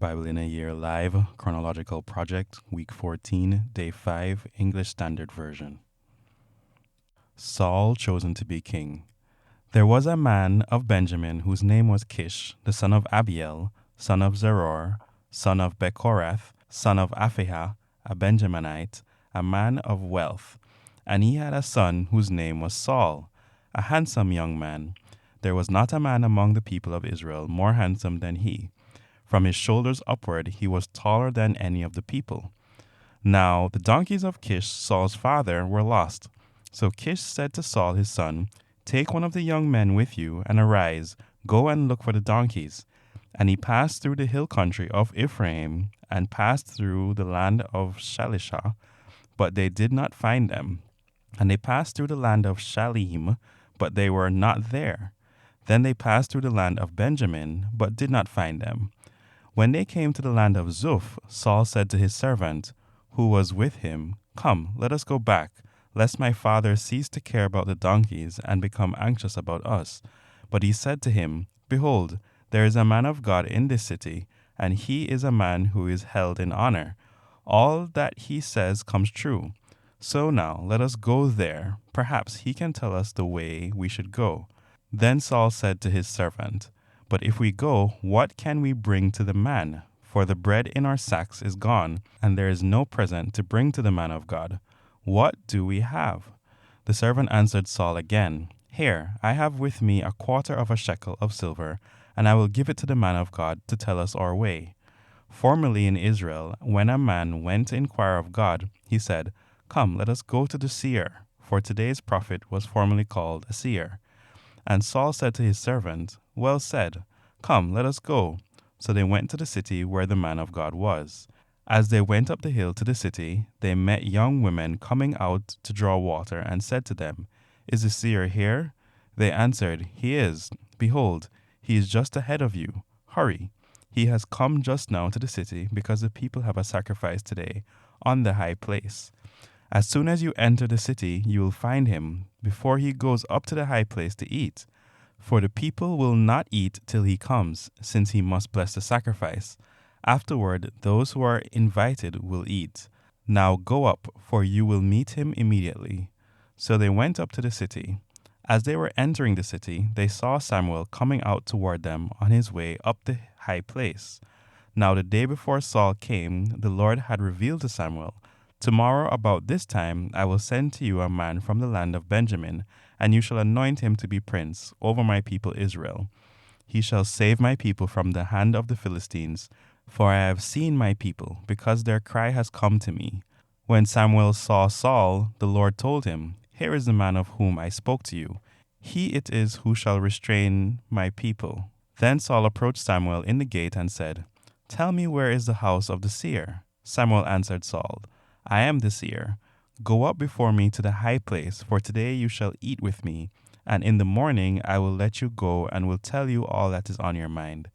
Bible in a Year Live, Chronological Project, Week 14, Day 5, English Standard Version. Saul chosen to be king. There was a man of Benjamin whose name was Kish, the son of Abiel, son of Zeror, son of Bechorath, son of Aphihah, a Benjaminite, a man of wealth. And he had a son whose name was Saul, a handsome young man. There was not a man among the people of Israel more handsome than he. From his shoulders upward he was taller than any of the people. Now the donkeys of Kish, Saul's father, were lost. So Kish said to Saul his son, "Take one of the young men with you, and arise, go and look for the donkeys." And he passed through the hill country of Ephraim, and passed through the land of Shalishah, but they did not find them. And they passed through the land of Shalim, but they were not there. Then they passed through the land of Benjamin, but did not find them. When they came to the land of Zuph, Saul said to his servant, who was with him, "Come, let us go back, lest my father cease to care about the donkeys and become anxious about us." But he said to him, "Behold, there is a man of God in this city, and he is a man who is held in honor. All that he says comes true. So now let us go there. Perhaps he can tell us the way we should go." Then Saul said to his servant, "But if we go, what can we bring to the man? For the bread in our sacks is gone, and there is no present to bring to the man of God. What do we have?" The servant answered Saul again, "Here, I have with me a quarter of a shekel of silver, and I will give it to the man of God to tell us our way." Formerly in Israel, when a man went to inquire of God, he said, "Come, let us go to the seer," for today's prophet was formerly called a seer. And Saul said to his servant, "Well said, come, let us go." So they went to the city where the man of God was. As they went up the hill to the city, they met young women coming out to draw water, and said to them, "Is the seer here?" They answered, "He is. Behold, he is just ahead of you. Hurry. He has come just now to the city, because the people have a sacrifice today on the high place. As soon as you enter the city, you will find him, before he goes up to the high place to eat. For the people will not eat till he comes, since he must bless the sacrifice. Afterward, those who are invited will eat. Now go up, for you will meet him immediately." So they went up to the city. As they were entering the city, they saw Samuel coming out toward them on his way up the high place. Now the day before Saul came, the Lord had revealed to Samuel, "Tomorrow about this time I will send to you a man from the land of Benjamin, and you shall anoint him to be prince over my people Israel. He shall save my people from the hand of the Philistines, for I have seen my people, because their cry has come to me." When Samuel saw Saul, the Lord told him, "Here is the man of whom I spoke to you. He it is who shall restrain my people." Then Saul approached Samuel in the gate and said, "Tell me, where is the house of the seer?" Samuel answered Saul, "I am the seer. Go up before me to the high place, for today you shall eat with me, and in the morning I will let you go and will tell you all that is on your mind.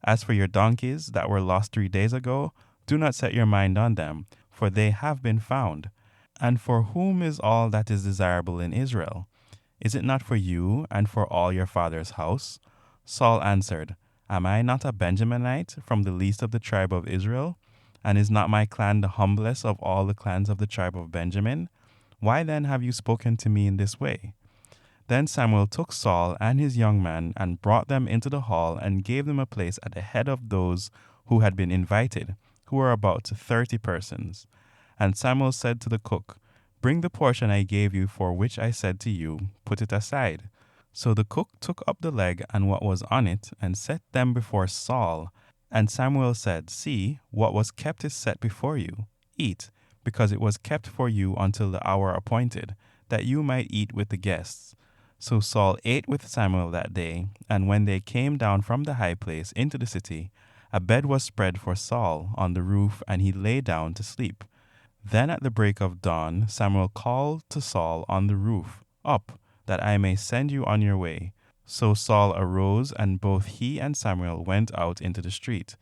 As for your donkeys that were lost 3 days ago, do not set your mind on them, for they have been found. And for whom is all that is desirable in Israel? Is it not for you and for all your father's house?" Saul answered, "Am I not a Benjaminite from the least of the tribe of Israel? And is not my clan the humblest of all the clans of the tribe of Benjamin? Why then have you spoken to me in this way?" Then Samuel took Saul and his young man and brought them into the hall and gave them a place at the head of those who had been invited, who were about 30 persons. And Samuel said to the cook, "Bring the portion I gave you, for which I said to you, put it aside." So the cook took up the leg and what was on it, and set them before Saul. And Samuel said, "See, what was kept is set before you. Eat, because it was kept for you until the hour appointed, that you might eat with the guests." So Saul ate with Samuel that day, and when they came down from the high place into the city, a bed was spread for Saul on the roof, and he lay down to sleep. Then at the break of dawn, Samuel called to Saul on the roof, "Up, that I may send you on your way." So Saul arose, and both he and Samuel went out into the street.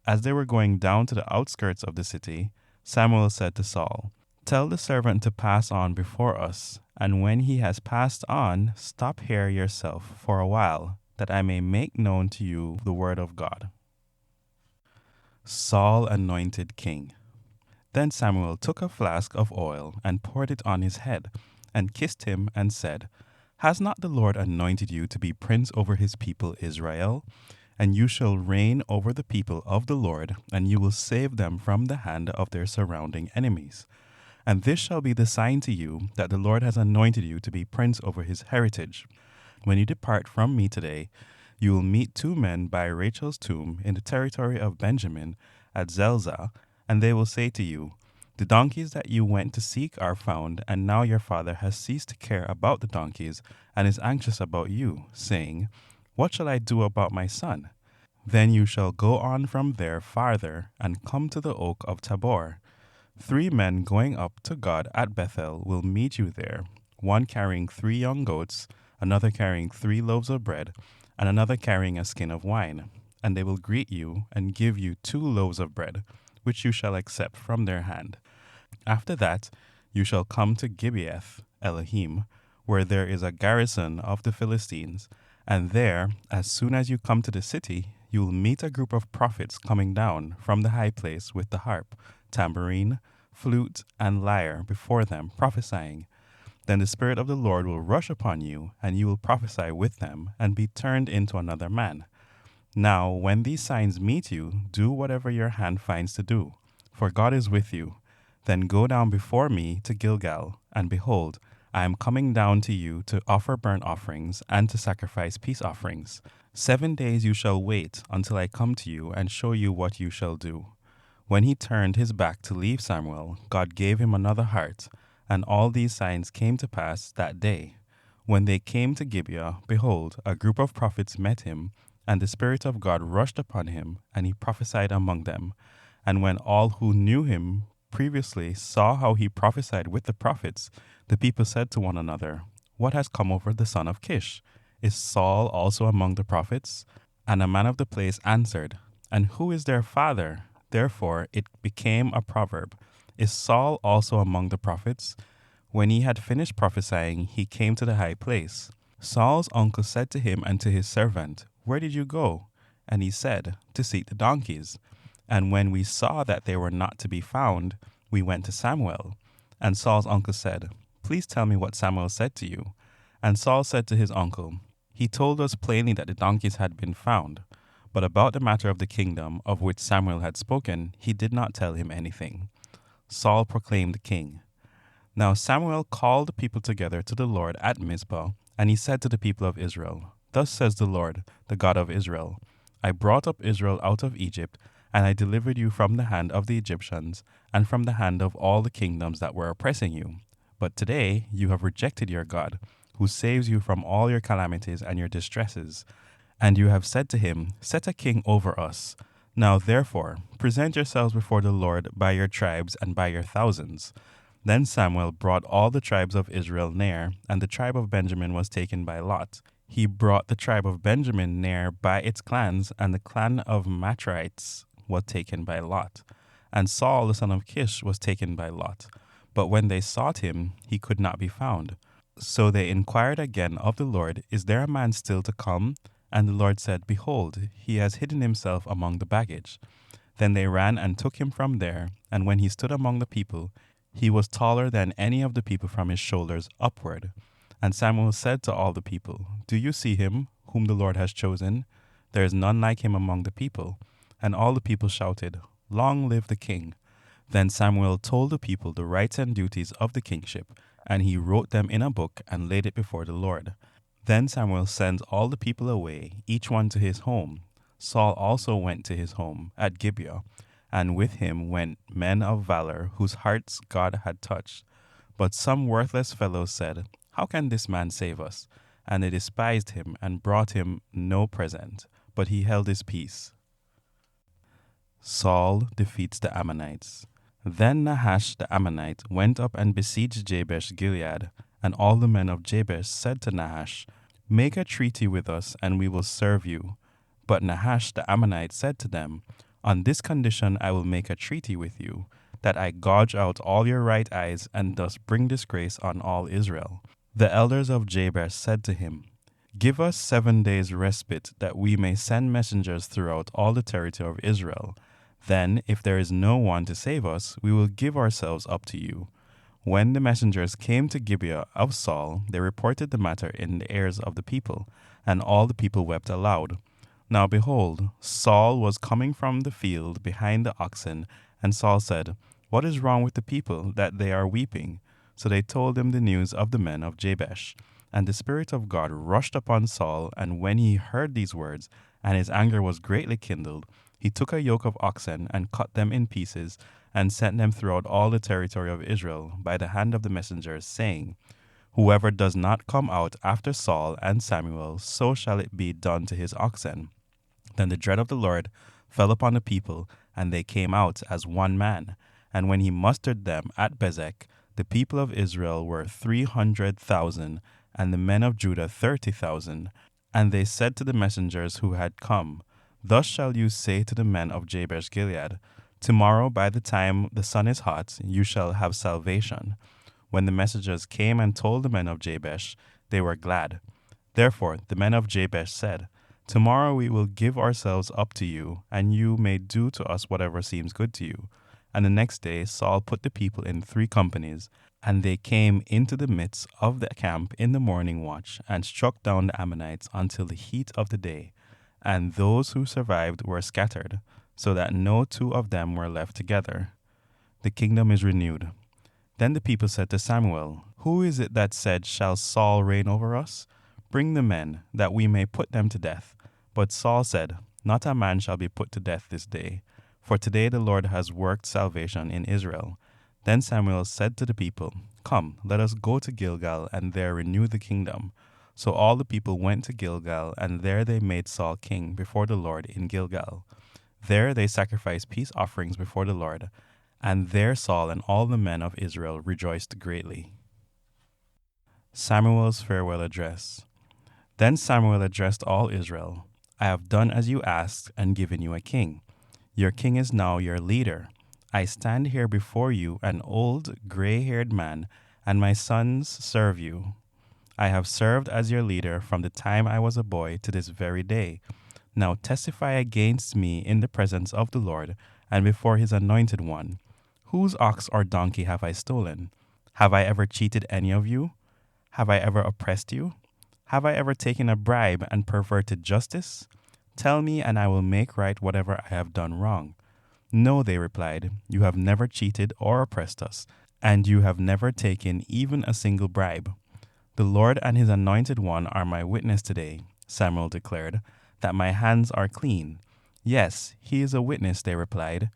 As they were going down to the outskirts of the city, Samuel said to Saul, "Tell the servant to pass on before us, and when he has passed on, stop here yourself for a while, that I may make known to you the word of God." Saul anointed king. Then Samuel took a flask of oil and poured it on his head, and kissed him and said, Has not the Lord anointed you to be prince over his people Israel? And you shall reign over the people of the Lord, and you will save them from the hand of their surrounding enemies. And this shall be the sign to you that the Lord has anointed you to be prince over his heritage. When you depart from me today, you will meet two men by Rachel's tomb in the territory of Benjamin at Zelzah, and they will say to you, The donkeys that you went to seek are found, and now your father has ceased to care about the donkeys and is anxious about you, saying, What shall I do about my son? Then you shall go on from there farther and come to the oak of Tabor. 3 men going up to God at Bethel will meet you there, one carrying 3 young goats, another carrying 3 loaves of bread, and another carrying a skin of wine. And they will greet you and give you 2 loaves of bread, which you shall accept from their hand. After that, you shall come to Gibeath Elohim, where there is a garrison of the Philistines, and there, as soon as you come to the city, you will meet a group of prophets coming down from the high place with the harp, tambourine, flute, and lyre before them, prophesying. Then the Spirit of the Lord will rush upon you, and you will prophesy with them, and be turned into another man. Now, when these signs meet you, do whatever your hand finds to do, for God is with you. Then go down before me to Gilgal, and behold, I am coming down to you to offer burnt offerings and to sacrifice peace offerings. 7 days you shall wait until I come to you and show you what you shall do. When he turned his back to leave Samuel, God gave him another heart, and all these signs came to pass that day. When they came to Gibeah, behold, a group of prophets met him, and the Spirit of God rushed upon him, and he prophesied among them. And when all who knew him previously saw how he prophesied with the prophets, the people said to one another, What has come over the son of Kish? Is Saul also among the prophets? And a man of the place answered, And who is their father? Therefore it became a proverb, Is Saul also among the prophets? When he had finished prophesying, he came to the high place. Saul's uncle said to him and to his servant, Where did you go? And he said, To seek the donkeys. And when we saw that they were not to be found, we went to Samuel. And Saul's uncle said, Please tell me what Samuel said to you. And Saul said to his uncle, He told us plainly that the donkeys had been found. But about the matter of the kingdom of which Samuel had spoken, he did not tell him anything. Saul proclaimed king. Now Samuel called the people together to the Lord at Mizpah, and he said to the people of Israel, Thus says the Lord, the God of Israel, I brought up Israel out of Egypt, and I delivered you from the hand of the Egyptians, and from the hand of all the kingdoms that were oppressing you. But today you have rejected your God, who saves you from all your calamities and your distresses. And you have said to him, Set a king over us. Now therefore, present yourselves before the Lord by your tribes and by your thousands. Then Samuel brought all the tribes of Israel near, and the tribe of Benjamin was taken by lot. He brought the tribe of Benjamin near by its clans, and the clan of Matrites was taken by lot. And Saul the son of Kish was taken by lot. But when they sought him, he could not be found. So they inquired again of the Lord, Is there a man still to come? And the Lord said, Behold, he has hidden himself among the baggage. Then they ran and took him from there, and when he stood among the people, he was taller than any of the people from his shoulders upward. And Samuel said to all the people, Do you see him, whom the Lord has chosen? There is none like him among the people. And all the people shouted, Long live the king. Then Samuel told the people the rights and duties of the kingship, and he wrote them in a book and laid it before the Lord. Then Samuel sent all the people away, each one to his home. Saul also went to his home at Gibeah, and with him went men of valor, whose hearts God had touched. But some worthless fellows said, How can this man save us? And they despised him and brought him no present, but he held his peace. Saul defeats the Ammonites. Then Nahash the Ammonite went up and besieged Jabesh Gilead, and all the men of Jabesh said to Nahash, Make a treaty with us, and we will serve you. But Nahash the Ammonite said to them, On this condition I will make a treaty with you, that I gouge out all your right eyes, and thus bring disgrace on all Israel. The elders of Jabesh said to him, Give us 7 days respite, that we may send messengers throughout all the territory of Israel. Then, if there is no one to save us, we will give ourselves up to you." When the messengers came to Gibeah of Saul, they reported the matter in the ears of the people, and all the people wept aloud. Now behold, Saul was coming from the field behind the oxen, and Saul said, "What is wrong with the people, that they are weeping?" So they told him the news of the men of Jabesh. And the Spirit of God rushed upon Saul, and when he heard these words, and his anger was greatly kindled, he took a yoke of oxen, and cut them in pieces, and sent them throughout all the territory of Israel by the hand of the messengers, saying, "Whoever does not come out after Saul and Samuel, so shall it be done to his oxen." Then the dread of the Lord fell upon the people, and they came out as one man. And when he mustered them at Bezek, the people of Israel were 300,000, and the men of Judah 30,000. And they said to the messengers who had come, "Thus shall you say to the men of Jabesh Gilead, Tomorrow by the time the sun is hot, you shall have salvation." When the messengers came and told the men of Jabesh, they were glad. Therefore the men of Jabesh said, "Tomorrow we will give ourselves up to you, and you may do to us whatever seems good to you." And the next day Saul put the people in 3 companies, and they came into the midst of the camp in the morning watch, and struck down the Ammonites until the heat of the day. And those who survived were scattered, so that no 2 of them were left together. The kingdom is renewed. Then the people said to Samuel, "Who is it that said, 'Shall Saul reign over us?' Bring the men, that we may put them to death." But Saul said, "Not a man shall be put to death this day, for today the Lord has worked salvation in Israel." Then Samuel said to the people, "Come, let us go to Gilgal, and there renew the kingdom." So all the people went to Gilgal, and there they made Saul king before the Lord in Gilgal. There they sacrificed peace offerings before the Lord, and there Saul and all the men of Israel rejoiced greatly. Samuel's farewell address. Then Samuel addressed all Israel, "I have done as you asked and given you a king. Your king is now your leader. I stand here before you, an old, gray-haired man, and my sons serve you. I have served as your leader from the time I was a boy to this very day. Now testify against me in the presence of the Lord and before his anointed one. Whose ox or donkey have I stolen? Have I ever cheated any of you? Have I ever oppressed you? Have I ever taken a bribe and perverted justice? Tell me, and I will make right whatever I have done wrong." "No," they replied, "you have never cheated or oppressed us, and you have never taken even a single bribe." "The Lord and his anointed one are my witness today," Samuel declared, "that my hands are clean." "Yes, he is a witness," they replied.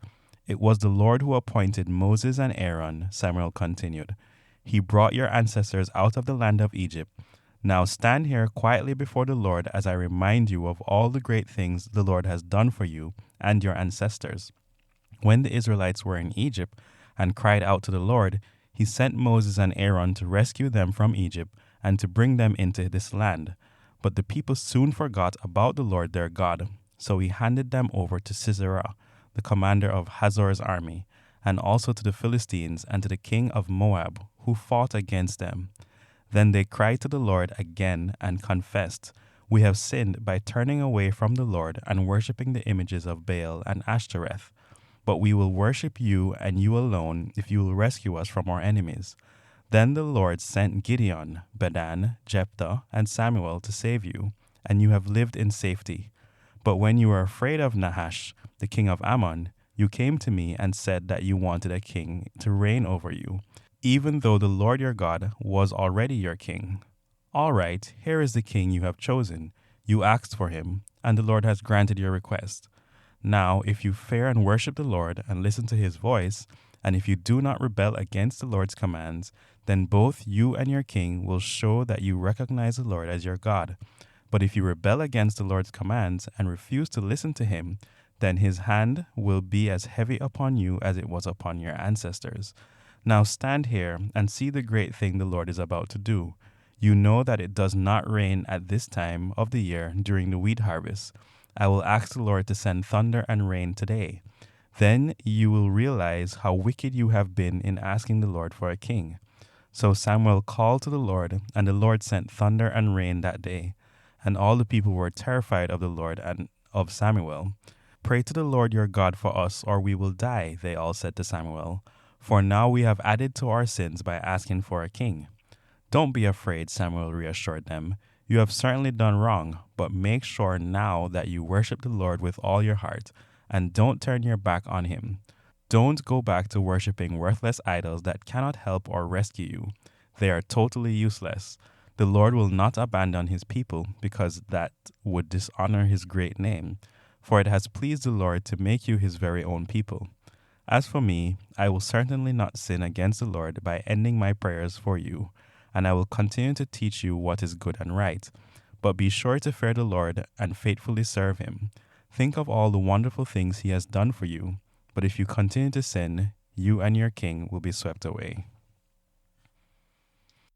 "It was the Lord who appointed Moses and Aaron," Samuel continued. "He brought your ancestors out of the land of Egypt. Now stand here quietly before the Lord as I remind you of all the great things the Lord has done for you and your ancestors." When the Israelites were in Egypt and cried out to the Lord, he sent Moses and Aaron to rescue them from Egypt and to bring them into this land. But the people soon forgot about the Lord their God, so he handed them over to Sisera, the commander of Hazor's army, and also to the Philistines and to the king of Moab, who fought against them. Then they cried to the Lord again and confessed, "We have sinned by turning away from the Lord and worshipping the images of Baal and Ashtoreth. But we will worship you and you alone if you will rescue us from our enemies." Then the Lord sent Gideon, Bedan, Jephthah, and Samuel to save you, and you have lived in safety. But when you were afraid of Nahash, the king of Ammon, you came to me and said that you wanted a king to reign over you, even though the Lord your God was already your king. All right, here is the king you have chosen. You asked for him, and the Lord has granted your request. Now, if you fear and worship the Lord and listen to his voice, and if you do not rebel against the Lord's commands, then both you and your king will show that you recognize the Lord as your God. But if you rebel against the Lord's commands and refuse to listen to him, then his hand will be as heavy upon you as it was upon your ancestors. Now stand here and see the great thing the Lord is about to do. You know that it does not rain at this time of the year during the wheat harvest. I will ask the Lord to send thunder and rain today. Then you will realize how wicked you have been in asking the Lord for a king." So Samuel called to the Lord, and the Lord sent thunder and rain that day. And all the people were terrified of the Lord and of Samuel. "Pray to the Lord your God for us, or we will die," they all said to Samuel. "For now we have added to our sins by asking for a king." "Don't be afraid," Samuel reassured them. "You have certainly done wrong, but make sure now that you worship the Lord with all your heart, and don't turn your back on him. Don't go back to worshiping worthless idols that cannot help or rescue you. They are totally useless. The Lord will not abandon his people because that would dishonor his great name, for it has pleased the Lord to make you his very own people. As for me, I will certainly not sin against the Lord by ending my prayers for you, and I will continue to teach you what is good and right. But be sure to fear the Lord and faithfully serve him. Think of all the wonderful things he has done for you. But if you continue to sin, you and your king will be swept away."